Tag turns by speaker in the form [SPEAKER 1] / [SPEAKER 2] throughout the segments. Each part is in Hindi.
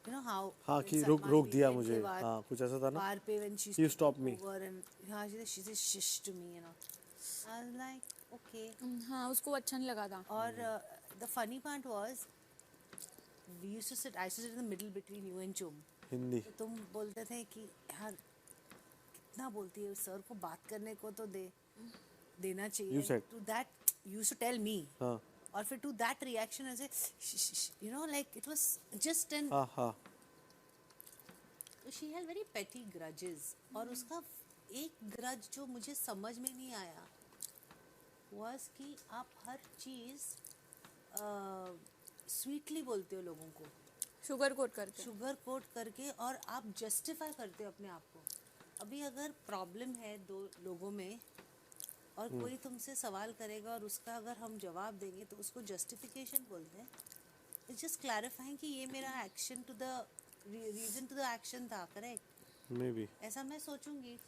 [SPEAKER 1] you know how
[SPEAKER 2] हाँ
[SPEAKER 1] when
[SPEAKER 2] कि
[SPEAKER 1] Salman
[SPEAKER 2] रोक दिया
[SPEAKER 1] weekend
[SPEAKER 2] मुझे,
[SPEAKER 1] के बाद
[SPEAKER 2] हाँ कुछ ऐसा था ना,
[SPEAKER 1] बार पे when she
[SPEAKER 2] you stopped me.
[SPEAKER 1] over and हाँ she said shish to me, you know. I was like okay.
[SPEAKER 3] हाँ उसको अच्छा नहीं लगा था.
[SPEAKER 1] और the funny part was we used to sit, I used to sit in the middle between you and Chum.
[SPEAKER 2] Hindi.
[SPEAKER 1] तो तुम बोलते थे कि यार कितना बोलती है सर को बात करने को तो देना चाहिए.
[SPEAKER 2] You said.
[SPEAKER 1] To that you used to tell me.
[SPEAKER 2] हाँ
[SPEAKER 1] और फिर to that reaction ऐसे you know like it was just an
[SPEAKER 2] हाँ हाँ.
[SPEAKER 1] she had very petty grudges. और उसका एक ग्रज जो मुझे समझ में नहीं आया was कि आप हर चीज़ स्वीटली बोलते हो लोगों को,
[SPEAKER 3] शुगर कोट करके.
[SPEAKER 1] शुगर कोट करके, और आप जस्टिफाई करते हो अपने आप को. अभी अगर प्रॉब्लम है दो लोगों में और कोई तुमसे सवाल करेगा और उसका अगर हम जवाब देंगे तो उसको जस्टिफिकेशन बोलते हैं. इट्स जस्ट क्लैरिफाइंग कि ये मेरा action to the reason to the action था. Correct,
[SPEAKER 2] maybe.
[SPEAKER 1] ऐसा मैं सोचूंगी.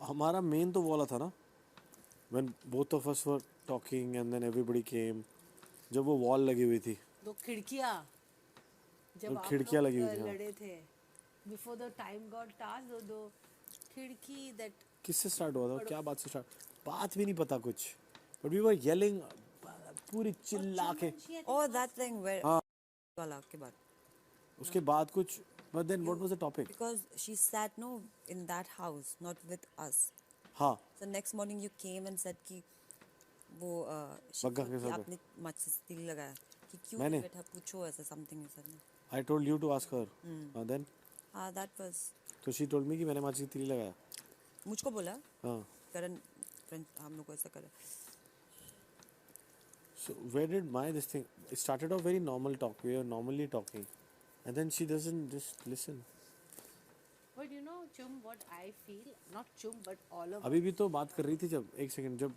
[SPEAKER 2] हमारा मेन तो वो वाला था ना, when both of us were talking and then everybody came, जब वो वॉल लगी हुई थी,
[SPEAKER 1] दो खिड़कियाँ जब
[SPEAKER 2] दो
[SPEAKER 1] आप
[SPEAKER 2] खिड़कियाँ
[SPEAKER 1] लोग
[SPEAKER 2] लगी हुई थी, हाँ.
[SPEAKER 1] लड़े थे before the time got task, दो खिड़की दैट
[SPEAKER 2] किससे स्टार्ट हुआ था, क्या बात से स्टार्ट, बात भी नहीं पता कुछ, बट वी वर येलिंग पूरी चिल्ला के.
[SPEAKER 4] Oh, that thing where
[SPEAKER 2] हाँ.
[SPEAKER 4] वाला के बाद.
[SPEAKER 2] उसके बाद कुछ, but then what was the topic?
[SPEAKER 4] Because she sat no in that house, not with us.
[SPEAKER 2] हाँ.
[SPEAKER 4] So next morning you came and said कि वो
[SPEAKER 2] बग्गा के साथ
[SPEAKER 4] आपने मच से तिल लगाया कि क्यों
[SPEAKER 2] मैंने?
[SPEAKER 4] बैठा पूछो ऐसा something you said.
[SPEAKER 2] I told you to ask her. Then
[SPEAKER 4] That was
[SPEAKER 2] so she told me कि मैंने माची की तिली लगाया.
[SPEAKER 4] मुझको बोला
[SPEAKER 2] हाँ.
[SPEAKER 4] करण फ्रेंड हम लोग को ऐसा करे.
[SPEAKER 2] So where did my this thing? It started off very normal talk. We were normally talking, and then she doesn't just listen.
[SPEAKER 1] But you know, Chum, what I feel, not Chum, but all of
[SPEAKER 2] अभी भी तो बात कर रही थी जब एक सेकंड जब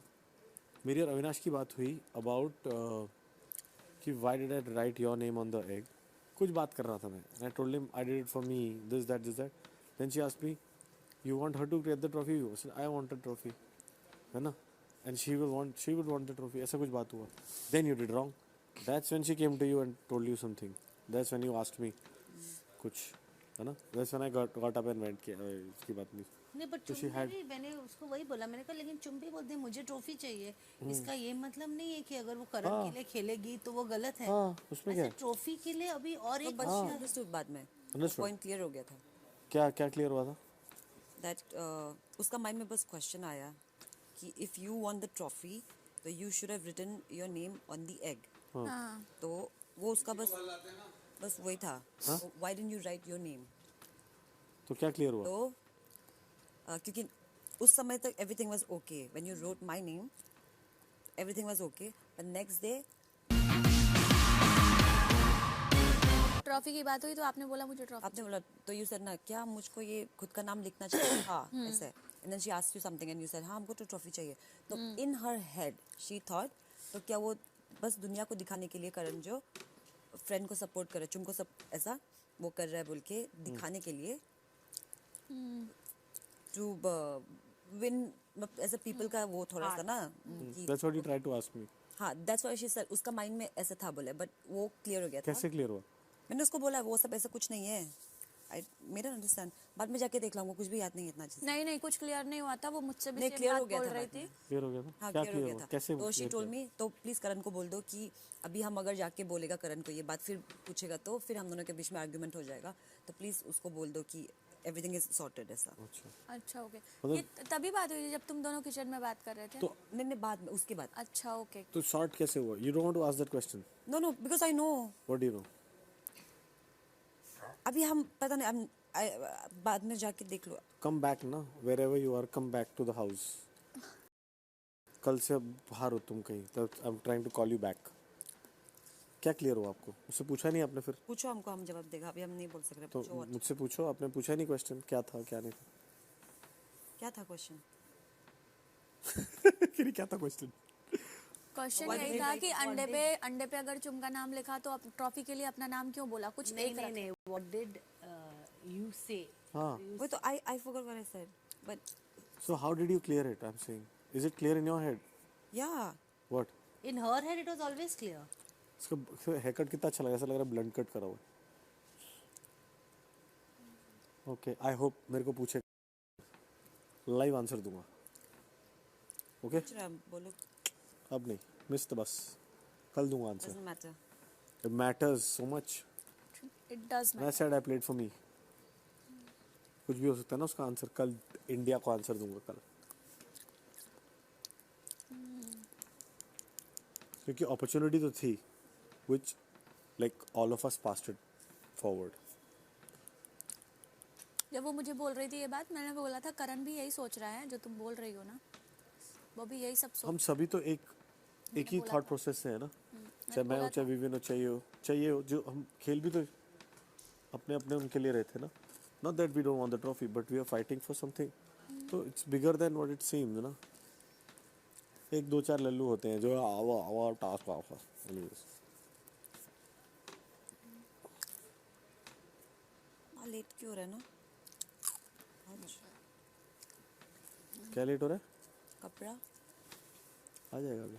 [SPEAKER 2] मेरी और अविनाश की बात हुई about कि why did I write your name on the egg? कुछ बात कर रहा था मैं. And I told him I did it for me. This that. Then she asked me, you want her to get the trophy? I said I want the trophy. है ना? And she would want the trophy. ऐसा कुछ बात हुआ. Then you did wrong. That's when she came to you and told you something. That's when you asked me कुछ, है ना? That's when I got up and went किया इसकी बात नहीं.
[SPEAKER 1] नहीं, but चुम भी मैंने उसको वही बोला. मैंने कहा लेकिन चुम भी बोलते मुझे ट्रॉफी चाहिए. इसका ये मतलब नहीं है कि अगर वो करण के लिए खेलेगी तो वो गलत है.
[SPEAKER 2] हाँ, उसमें क्या है?
[SPEAKER 1] ट्रॉफी के लिए अभी और एक
[SPEAKER 4] But she understood बाद में. Point clear हो गया था.
[SPEAKER 2] क्या क्लियर हुआ था?
[SPEAKER 4] That उसका माइंड में बस क्वेश्चन आया कि if you want the trophy तो you should have written your name on the egg.
[SPEAKER 3] हाँ.
[SPEAKER 4] तो वो उसका बस वही था. Why didn't you write your name?
[SPEAKER 2] तो क्या क्लियर हुआ?
[SPEAKER 4] तो क्योंकि उस समय तक everything was okay. When you wrote my name, everything was okay. But next day,
[SPEAKER 3] trophy की बात हुई तो आपने बोला मुझे ट्रॉफी.
[SPEAKER 4] आपने बोला तो you said ना क्या मुझको ये खुद का नाम लिखना चाहिए था ऐसे. And then she asked you something and you said हाँ हमको तो ट्रॉफी चाहिए. तो in her head she thought तो क्या वो बस दुनिया को दिखाने के लिए करण जो फ्रेंड को सपोर्ट करे चुम को सब ऐसा वो कर रहा है बोल के दिखाने के लिए to win ऐसा people का वो थोड़ा सा ना कि
[SPEAKER 2] That's what you tried to ask me.
[SPEAKER 4] हाँ that's why she said उसका माइंड में ऐसा था बोले but वो क्लियर हो गया था.
[SPEAKER 2] कैसे क्लियर हुआ?
[SPEAKER 4] मैंने उसको बोला वो सब ऐसा कुछ नहीं है. I मेरा अंडरस्टैंड बाद में जाके देख लाऊंगा कुछ भी याद नहीं है इतना चीज.
[SPEAKER 3] नहीं कुछ क्लियर नहीं हुआ था. वो मुझसे भी
[SPEAKER 4] नहीं
[SPEAKER 3] सेम
[SPEAKER 4] क्लियर
[SPEAKER 3] बात
[SPEAKER 4] हो गया
[SPEAKER 3] बोल
[SPEAKER 4] था
[SPEAKER 3] रही
[SPEAKER 4] बाद
[SPEAKER 3] थी.
[SPEAKER 4] में.
[SPEAKER 2] क्लियर हो गया था?
[SPEAKER 4] हाँ
[SPEAKER 2] क्या
[SPEAKER 4] क्लियर हो
[SPEAKER 2] क्लियर
[SPEAKER 4] गया
[SPEAKER 2] हुआ?
[SPEAKER 4] था.
[SPEAKER 2] कैसे?
[SPEAKER 4] तो शी टोल्ड मी तो प्लीज करण को बोल दो कि अभी हम अगर जाके बोलेगा करण को ये बात फिर पूछेगा तो फिर हम दोनों के बीच में आर्ग्यूमेंट हो जाएगा. तो प्लीज उसको बोल दो कि एवरीथिंग इज सॉर्टेड ऐसा.
[SPEAKER 3] अच्छा ओके.
[SPEAKER 2] मतलब-
[SPEAKER 3] ये तभी बात हुई थी जब तुम दोनों किचन में बात कर रहे थे.
[SPEAKER 2] तो
[SPEAKER 4] नहीं बाद में उसके बाद.
[SPEAKER 3] अच्छा ओके.
[SPEAKER 2] तो शॉर्ट कैसे हुआ? You don't want to ask that question.
[SPEAKER 4] No because I know
[SPEAKER 2] What do you know?
[SPEAKER 4] अभी हम पता नहीं बाद में जाके देख लो.
[SPEAKER 2] Come back ना, wherever you are, come back to the house. कल से अब बाहर हो तुम कहीं, तो I'm trying to call you back. क्या क्लियर हुआ आपको? मुझसे पूछा नहीं आपने फिर?
[SPEAKER 4] पूछो हमको हम जवाब देगा. अभी हम नहीं बोल सकते.
[SPEAKER 2] तो
[SPEAKER 4] पूछो
[SPEAKER 2] मुझसे पूछो, आपने पूछा नहीं क्वेश्चन क्या था क्या नहीं था?
[SPEAKER 4] क्या था क्वेश्चन.
[SPEAKER 2] क्या था क्वेश्चन?
[SPEAKER 3] क्वेश्चन
[SPEAKER 4] What
[SPEAKER 3] यही
[SPEAKER 4] did
[SPEAKER 3] था
[SPEAKER 4] you
[SPEAKER 3] कि अंडे पे अगर चुम का नाम लिखा तो आप ट्रॉफी के लिए अपना नाम क्यों बोला? कुछ एक रखा.
[SPEAKER 1] नहीं. What did you say?
[SPEAKER 2] हाँ.
[SPEAKER 4] वही तो I forgot what I said. But
[SPEAKER 2] So how did you clear it? I'm saying. Is it clear in your head?
[SPEAKER 4] yeah.
[SPEAKER 2] What?
[SPEAKER 1] In her head it was always clear.
[SPEAKER 2] इसका हेयर कट कितना अच्छा लगा, ऐसा लग रहा है ब्लंट कट करा हुआ है. ओके आई होप मेरे को पूछे लाइव आंसर दूंगा ओके
[SPEAKER 4] पूछ रहा है, बोलो.
[SPEAKER 2] अब नहीं मिस द बस कल दूंगा answer
[SPEAKER 4] Doesn't matter.
[SPEAKER 2] It matters so much
[SPEAKER 3] it does
[SPEAKER 2] I said I played for me कुछ भी हो सकता है ना उसका आंसर कल इंडिया को आंसर दूंगा कल क्योंकि अपॉर्चुनिटी तो थी which like all of us passed it forward
[SPEAKER 3] जब वो मुझे बोल रही थी ये बात, मैंने बोला था करण भी यही सोच रहा है जो तुम बोल रही हो ना, वो भी यही सब
[SPEAKER 2] हम
[SPEAKER 3] सोच.
[SPEAKER 2] सभी तो एक ही
[SPEAKER 3] बोला
[SPEAKER 2] थॉट
[SPEAKER 3] था.
[SPEAKER 2] प्रोसेस से है ना चाहे मैं
[SPEAKER 3] बोला
[SPEAKER 2] हो चाहे
[SPEAKER 3] था.
[SPEAKER 2] विविन हो चाहिए हो जो हम खेल भी तो अपने अपने उनके लिए रहते ना not that we don't want the trophy but we are fighting for something तो it's bigger than what it seems ना एक दो चार लल्लू होते हैं जो आवा टास्क आवा एनीवेज
[SPEAKER 4] लेट क्यों हो रहा है ना आज
[SPEAKER 2] क्या लेट हो रहा है
[SPEAKER 4] कपड़ा
[SPEAKER 2] आ जाएगा अभी